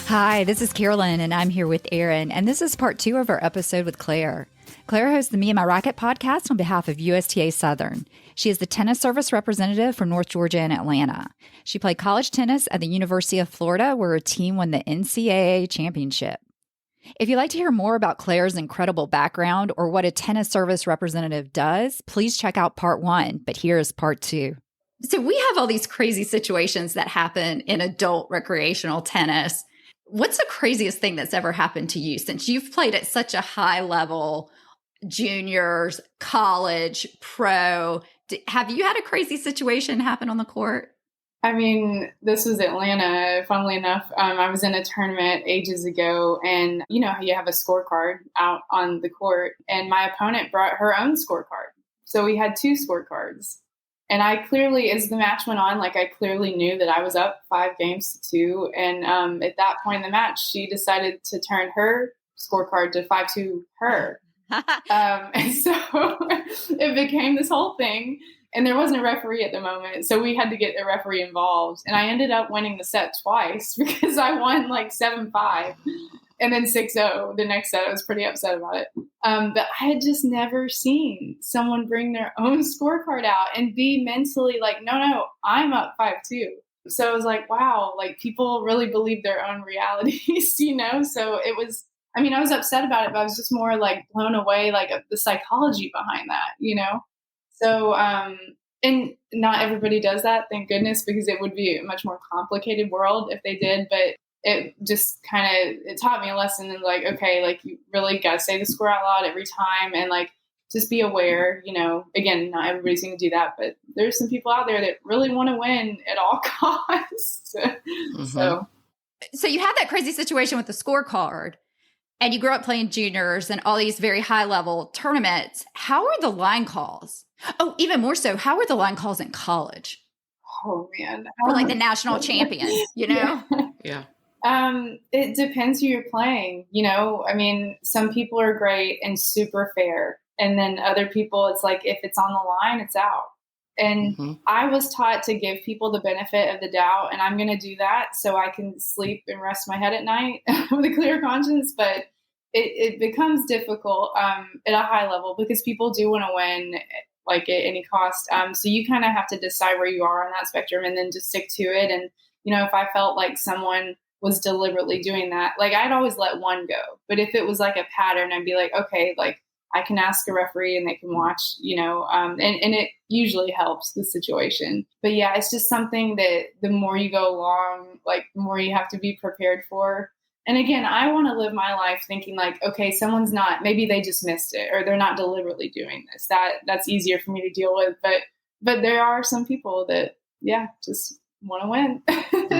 Hi, this is Carolyn, and I'm here with Erin, and this is part 2 of our episode with Claire. Claire hosts the Me and My Racquet podcast on behalf of USTA Southern. She is the tennis service representative for North Georgia and Atlanta. She played college tennis at the University of Florida, where her team won the NCAA Championship. If you'd like to hear more about Claire's incredible background or what a tennis service representative does, please check out part 1, but here's part 2. So we have all these crazy situations that happen in adult recreational tennis. What's the craziest thing that's ever happened to you since you've played at such a high level, juniors, college, pro? Have you had a crazy situation happen on the court? I mean, this was Atlanta, funnily enough. I was in a tournament ages ago, and you know how you have a scorecard out on the court, and my opponent brought her own scorecard. So we had 2 scorecards. And I clearly, as the match went on, I clearly knew that I was up 5 games to 2. And at that point in the match, she decided to turn her scorecard to 5-2 her. And so it became this whole thing. And there wasn't a referee at the moment. So we had to get a referee involved. And I ended up winning the set twice because I won 7-5 and then 6-0 the next set. I was pretty upset about it. But I had just never seen someone bring their own scorecard out and be mentally no, I'm up 5-2. So I was like, wow, people really believe their own realities, So it was, I was upset about it, but I was just more blown away, the psychology behind that, So, and not everybody does that, thank goodness, because it would be a much more complicated world if they did. But it just it taught me a lesson in okay, you really got to say the score out loud every time and just be aware, again, not everybody's going to do that, but there's some people out there that really want to win at all costs. Mm-hmm. So you had that crazy situation with the scorecard and you grew up playing juniors and all these very high level tournaments. How are the line calls? Oh, even more so, how are the line calls in college? Oh man. For the national champion, Yeah. It depends who you're playing, some people are great and super fair. And then other people, it's if it's on the line, it's out. And I was taught to give people the benefit of the doubt, and I'm going to do that so I can sleep and rest my head at night with a clear conscience. But it becomes difficult at a high level because people do want to win at any cost. So you kind of have to decide where you are on that spectrum and then just stick to it. And, if I felt like someone was deliberately doing that, I'd always let one go. But if it was a pattern, I'd be okay, I can ask a referee and they can watch, and it usually helps the situation. But yeah, it's just something that the more you go along, the more you have to be prepared for. And again, I want to live my life thinking okay, someone's not, maybe they just missed it or they're not deliberately doing this. That's easier for me to deal with. But there are some people that, just want to win.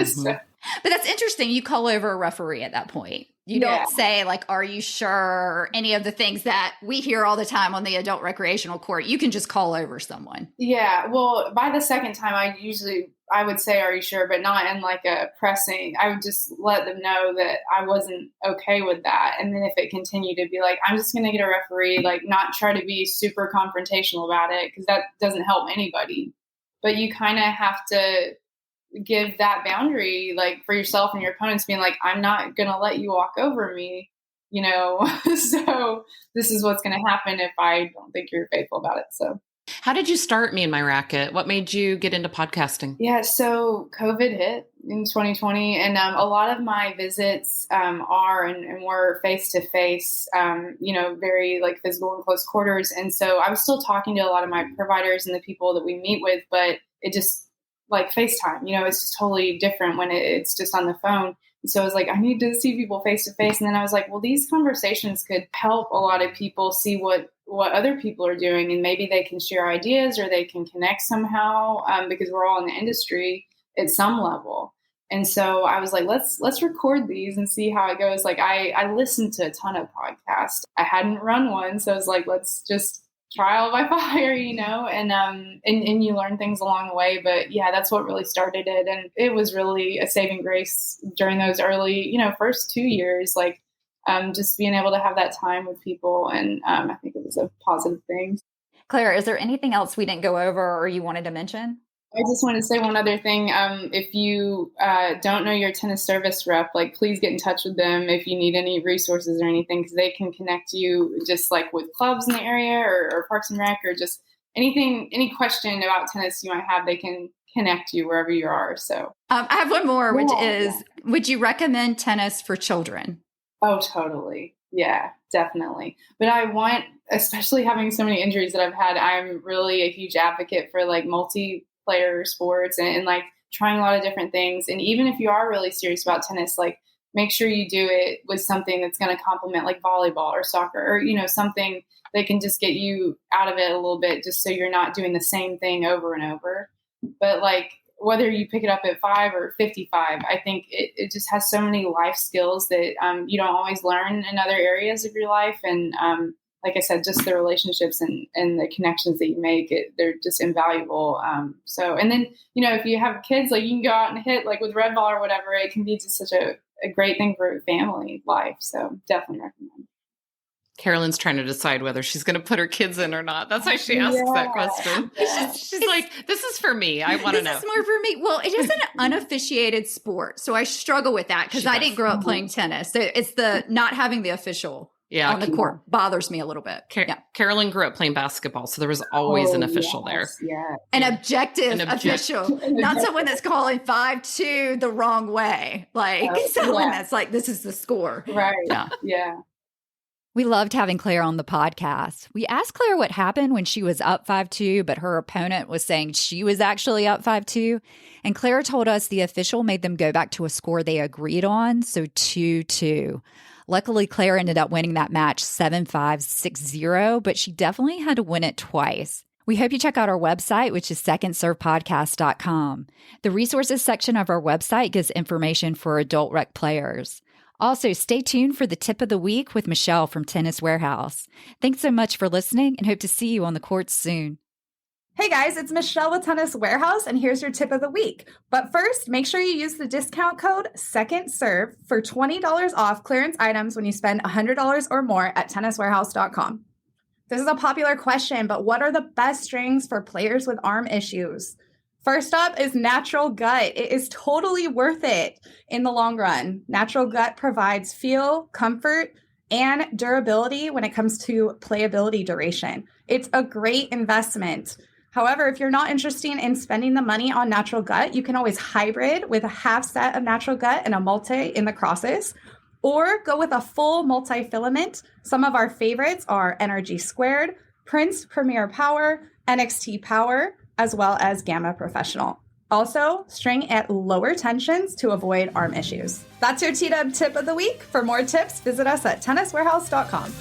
So. But that's interesting. You call over a referee at that point. You don't say are you sure? Or any of the things that we hear all the time on the adult recreational court. You can just call over someone. Yeah. Well, by the second time, I would say, are you sure? But not in a pressing. I would just let them know that I wasn't okay with that. And then if it continued to be I'm just going to get a referee, not try to be super confrontational about it because that doesn't help anybody. But you kind of have to give that boundary for yourself and your opponents being I'm not going to let you walk over me, so this is what's going to happen if I don't think you're faithful about it. So how did you start Me and My Racquet? What made you get into podcasting? Yeah. So COVID hit in 2020 and a lot of my visits are and were face-to-face, very physical and close quarters. And so I was still talking to a lot of my providers and the people that we meet with, but it just FaceTime, it's just totally different when it's just on the phone. So I was I need to see people face to face. And then I was well, these conversations could help a lot of people see what other people are doing. And maybe they can share ideas or they can connect somehow because we're all in the industry at some level. And so I was let's record these and see how it goes. I listened to a ton of podcasts. I hadn't run one. So I was let's just trial by fire, and you learn things along the way. But yeah, that's what really started it. And it was really a saving grace during those early, first 2 years, just being able to have that time with people. And I think it was a positive thing. Claire, is there anything else we didn't go over or you wanted to mention? I just want to say one other thing. If you don't know your tennis service rep, like please get in touch with them if you need any resources or anything, because they can connect you just like with clubs in the area or Parks and Rec or just anything, any question about tennis you might have, they can connect you wherever you are. So I have one more, which is, would you recommend tennis for children? Oh, totally. Yeah, definitely. But I want, especially having so many injuries that I've had, I'm really a huge advocate for like multiplayer sports and like trying a lot of different things. And even if you are really serious about tennis, like make sure you do it with something that's going to complement like volleyball or soccer or, you know, something that can just get you out of it a little bit just so you're not doing the same thing over and over. But like, whether you pick it up at 5 or 55, I think it just has so many life skills that you don't always learn in other areas of your life. And like I said, just the relationships and the connections that you make, they're just invaluable. So, and then, you know, if you have kids, like you can go out and hit like with red ball or whatever, it can be just such a great thing for family life. So definitely recommend. Carolyn's trying to decide whether she's going to put her kids in or not. That's why she asks that question. She's like, this is for me. I want to know. This is more for me. Well, it is an unofficiated sport. So I struggle with that because I didn't grow up playing tennis. So it's the not having the official on the court bothers me a little bit. Carolyn grew up playing basketball. So there was always an official there. Yeah. An objective official. Not someone that's calling 5-2 the wrong way. Like someone that's like, this is the score. Right. Yeah. We loved having Claire on the podcast. We asked Claire what happened when she was up 5-2, but her opponent was saying she was actually up 5-2. And Claire told us the official made them go back to a score they agreed on, so 2-2. Luckily, Claire ended up winning that match 7-5, 6-0, but she definitely had to win it twice. We hope you check out our website, which is secondservepodcast.com. The resources section of our website gives information for adult rec players. Also, stay tuned for the tip of the week with Michelle from Tennis Warehouse. Thanks so much for listening and hope to see you on the courts soon. Hey guys, it's Michelle with Tennis Warehouse, and here's your tip of the week. But first, make sure you use the discount code SECONDSERVE for $20 off clearance items when you spend $100 or more at tenniswarehouse.com. This is a popular question, but what are the best strings for players with arm issues? First up is natural gut. It is totally worth it in the long run. Natural gut provides feel, comfort, and durability when it comes to playability duration. It's a great investment. However, if you're not interested in spending the money on natural gut, you can always hybrid with a half set of natural gut and a multi in the crosses, or go with a full multi-filament. Some of our favorites are Energy Squared, Prince Premier Power, NXT Power, as well as Gamma Professional. Also, string at lower tensions to avoid arm issues. That's your T-Dub tip of the week. For more tips, visit us at tenniswarehouse.com.